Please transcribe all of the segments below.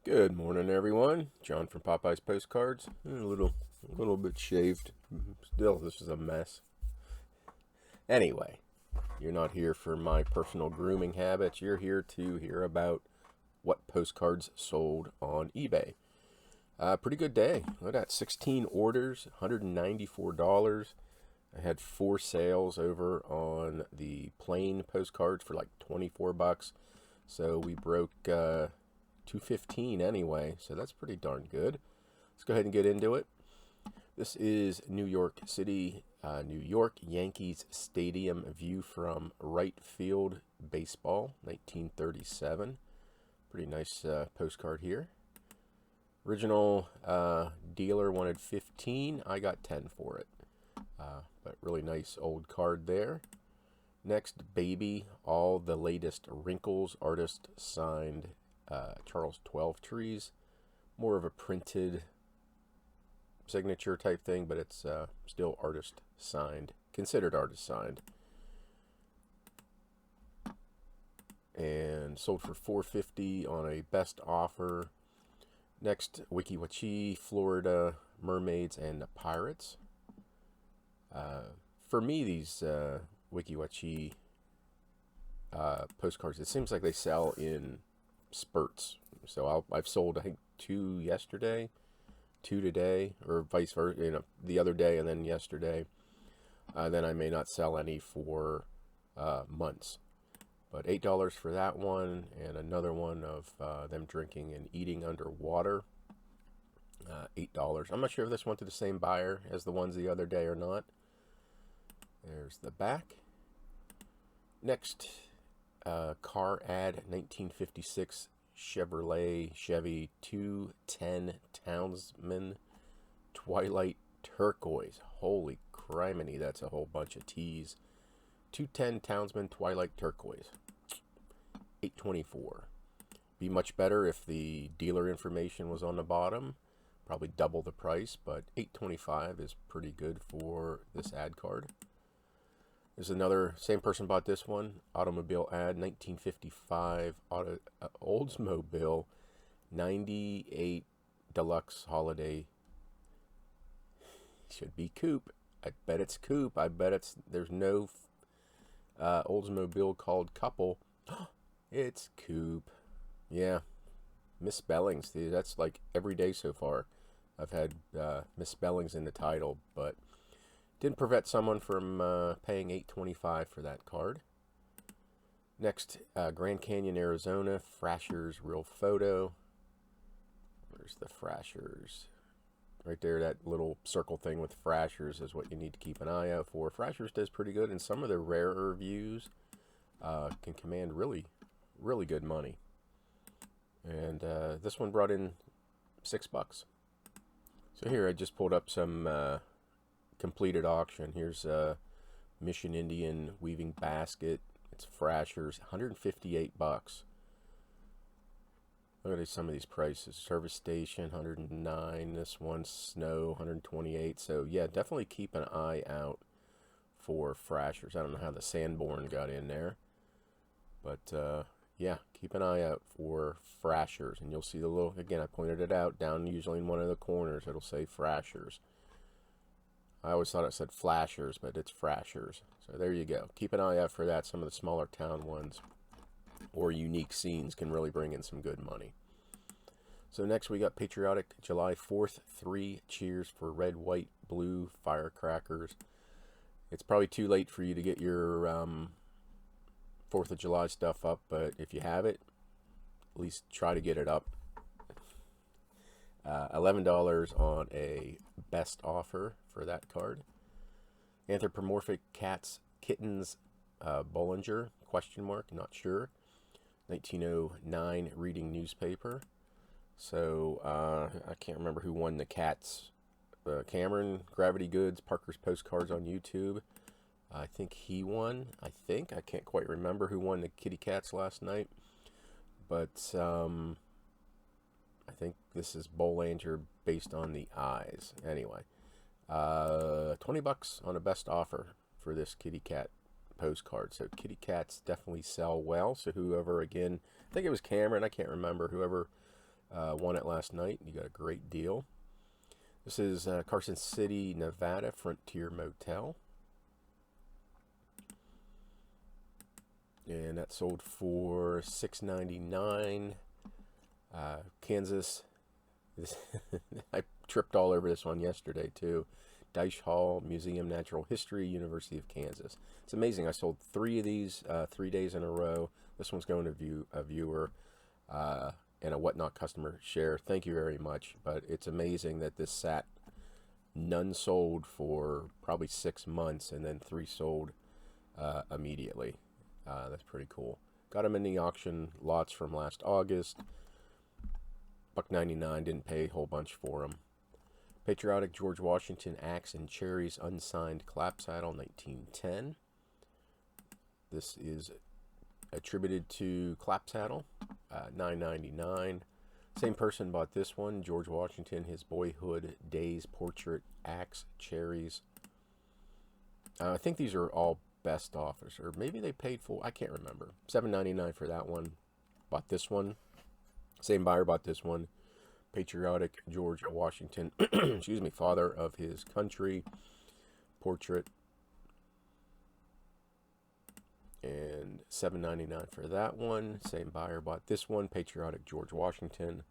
Good morning, everyone. John from Popeyes Postcards. A little bit shaved. Still, this is a mess. Anyway, you're not here for my personal grooming habits. You're here to hear about what postcards sold on eBay. Pretty good day. Look at that. 16 orders, $194. I had 4 sales over on the plain postcards for like 24 bucks. So we broke 215 anyway, so that's pretty darn good. Let's go ahead and get into it. This is New York City, New York Yankees Stadium view from right field baseball, 1937. Pretty nice postcard here. Original dealer wanted 15. I got 10 for it. But really nice old card there. Next, Baby, all the latest wrinkles, artist signed Charles Twelvetrees. More of a printed signature type thing, but it's still artist signed, considered artist signed. And sold for $450 on a best offer. Next, Wiki Wachi, Florida Mermaids and Pirates. For me, these Wiki Wachi postcards, it seems like they sell in spurts. So I've sold, I think, 2 yesterday, 2 today, or vice versa, the other day and then yesterday. Then I may not sell any for months. But $8 for that one, and another one of them drinking and eating underwater. $8. I'm not sure if this went to the same buyer as the ones the other day or not. There's the back. Next, car ad, 1956 Chevy 210 Townsman Twilight Turquoise. Holy criminy, that's a whole bunch of T's. 210 Townsman Twilight Turquoise. $824. Be much better if the dealer information was on the bottom. Probably double the price, but $825 is pretty good for this ad card. There's another, same person bought this one, automobile ad, 1955 Oldsmobile 98 Deluxe Holiday. Should be coupe. I bet it's coupe. I bet there's no Oldsmobile called couple. It's coupe. Yeah, misspellings. That's like every day so far. I've had misspellings in the title, but didn't prevent someone from paying $825 for that card. Next, Grand Canyon, Arizona, Frasher's Real Photo. Where's the Frasher's? Right there, that little circle thing with Frasher's is what you need to keep an eye out for. Frasher's does pretty good, and some of the rarer views can command really, really good money. And this one brought in $6. So here I just pulled up some completed auction. Here's a Mission Indian weaving basket. It's Frasher's, $158. Look at some of these prices. Service station, $109. This one, Snow, $128. So yeah, definitely keep an eye out for Frasher's. I don't know how the Sanborn got in there, but yeah, keep an eye out for Frasher's, and you'll see the little, again, I pointed it out, down usually in one of the corners, it'll say Frasher's. I always thought it said Flashers, but it's Frasher's. So there you go. Keep an eye out for that. Some of the smaller town ones or unique scenes can really bring in some good money. So next we got Patriotic July 4th, 3 cheers for red, white, blue firecrackers. It's probably too late for you to get your 4th of July stuff up, but if you have it, at least try to get it up. $11 on a best offer for that card. Anthropomorphic Cats Kittens Bollinger, question mark, not sure. 1909 reading newspaper. So I can't remember who won the cats. Cameron, Gravity Goods, Parker's Postcards on YouTube. I think he won. I can't quite remember who won the kitty cats last night. But I think this is Bollinger based on the eyes. Anyway, $20 on a best offer for this kitty cat postcard. So kitty cats definitely sell well. So whoever, again, I think it was Cameron, I can't remember, whoever Won it last night. You got a great deal. This is Carson City, Nevada, Frontier Motel. And that sold for $6.99. Kansas. I tripped all over this one yesterday too. Dice Hall Museum, Natural History, University of Kansas. It's amazing. I sold 3 of these 3 days in a row. This one's going to a viewer and a Whatnot customer share. Thank you very much. But it's amazing that this sat none sold for probably 6 months, and then 3 sold immediately. That's pretty cool. Got them in the auction lots from last August. $1.99, didn't pay a whole bunch for them. Patriotic George Washington Axe and Cherries Unsigned Clap Saddle, 1910. This is attributed to Clap Saddle, $9.99. Same person bought this one, George Washington, His Boyhood Days Portrait Axe Cherries. I think these are all best offers, or maybe they paid full, I can't remember. $7.99 for that one. Bought this one. Same buyer bought this one. Patriotic George Washington, excuse me, Father of His Country Portrait. And $7.99 for that one. Same buyer bought this one. Patriotic George Washington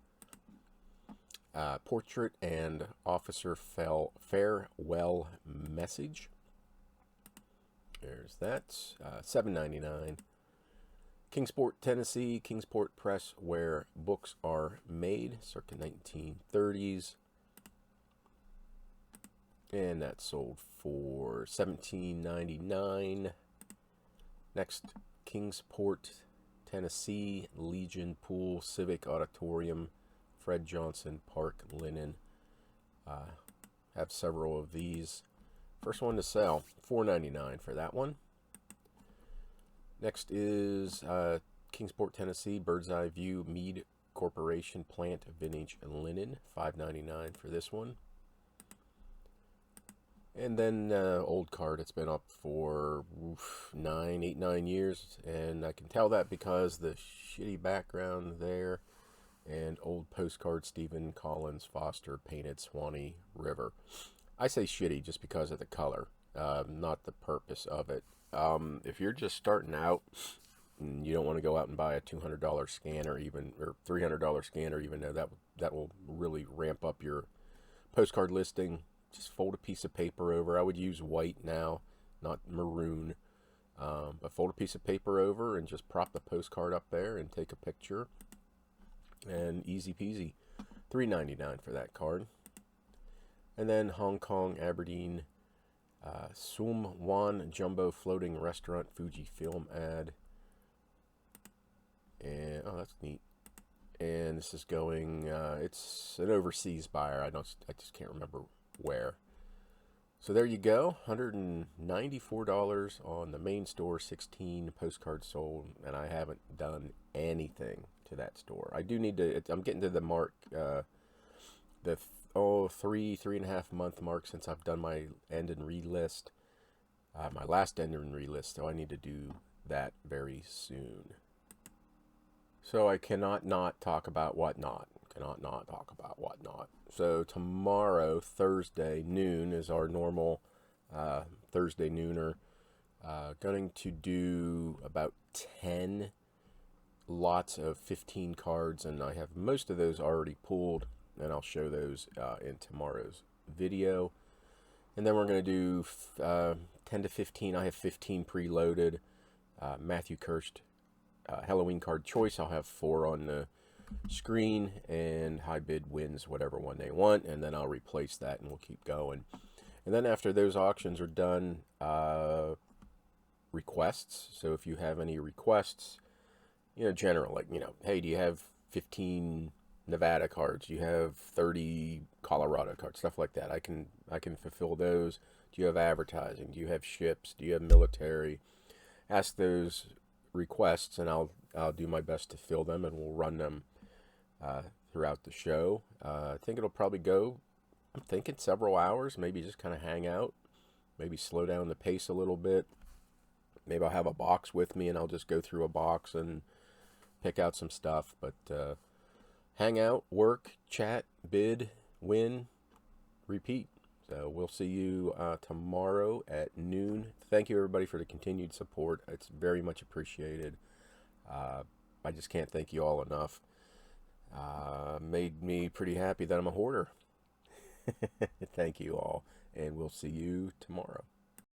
Portrait and Officer Farewell Message. There's that. $7.99. Kingsport, Tennessee, Kingsport Press, where books are made, circa 1930s. And that sold for $17.99. Next, Kingsport, Tennessee, Legion Pool, Civic Auditorium, Fred Johnson Park Linen. Have several of these. First one to sell, $4.99 for that one. Next is Kingsport, Tennessee, Bird's Eye View Mead Corporation Plant Vintage Linen, $5.99 for this one. And then old card, it's been up for 9 years, and I can tell that because the shitty background there, and old postcard Stephen Collins Foster painted Swanee River. I say shitty just because of the color, not the purpose of it. If you're just starting out and you don't want to go out and buy a $200 scanner or $300 scanner, even though that will really ramp up your postcard listing, just fold a piece of paper over. I would use white now, not maroon, but fold a piece of paper over and just prop the postcard up there and take a picture, and easy peasy. $3.99 for that card. And then Hong Kong, Aberdeen, Sum Wan Jumbo Floating Restaurant Fujifilm ad. And oh, that's neat. And this is going, it's an overseas buyer. I just can't remember where. So there you go. $194 on the main store, 16 postcards sold, and I haven't done anything to that store. I do need to, I'm getting to the mark, the 3.5 month mark since I've done my end and relist, my last end and relist, so I need to do that very soon. So I cannot not talk about Whatnot. So tomorrow, Thursday, noon is our normal Thursday nooner. Going to do about 10 lots of 15 cards, and I have most of those already pulled, and I'll show those in tomorrow's video. And then we're going to do 10 to 15. I have 15 preloaded. Matthew Kirst Halloween card choice. I'll have 4 on the screen, and high bid wins whatever one they want, and then I'll replace that and we'll keep going. And then after those auctions are done, requests. So if you have any requests, general, like, hey, do you have 15 Nevada cards? Do you have 30 Colorado cards? Stuff like that. I can fulfill those. Do you have advertising? Do you have ships? Do you have military? Ask those requests, and I'll do my best to fill them, and we'll run them throughout the show. I think it'll probably go, I'm thinking several hours, maybe just kind of hang out, maybe slow down the pace a little bit. Maybe I'll have a box with me and I'll just go through a box and pick out some stuff, but hang out, work, chat, bid, win, repeat. So we'll see you tomorrow at noon. Thank you, everybody, for the continued support. It's very much appreciated. I just can't thank you all enough. Made me pretty happy that I'm a hoarder. Thank you all, and we'll see you tomorrow.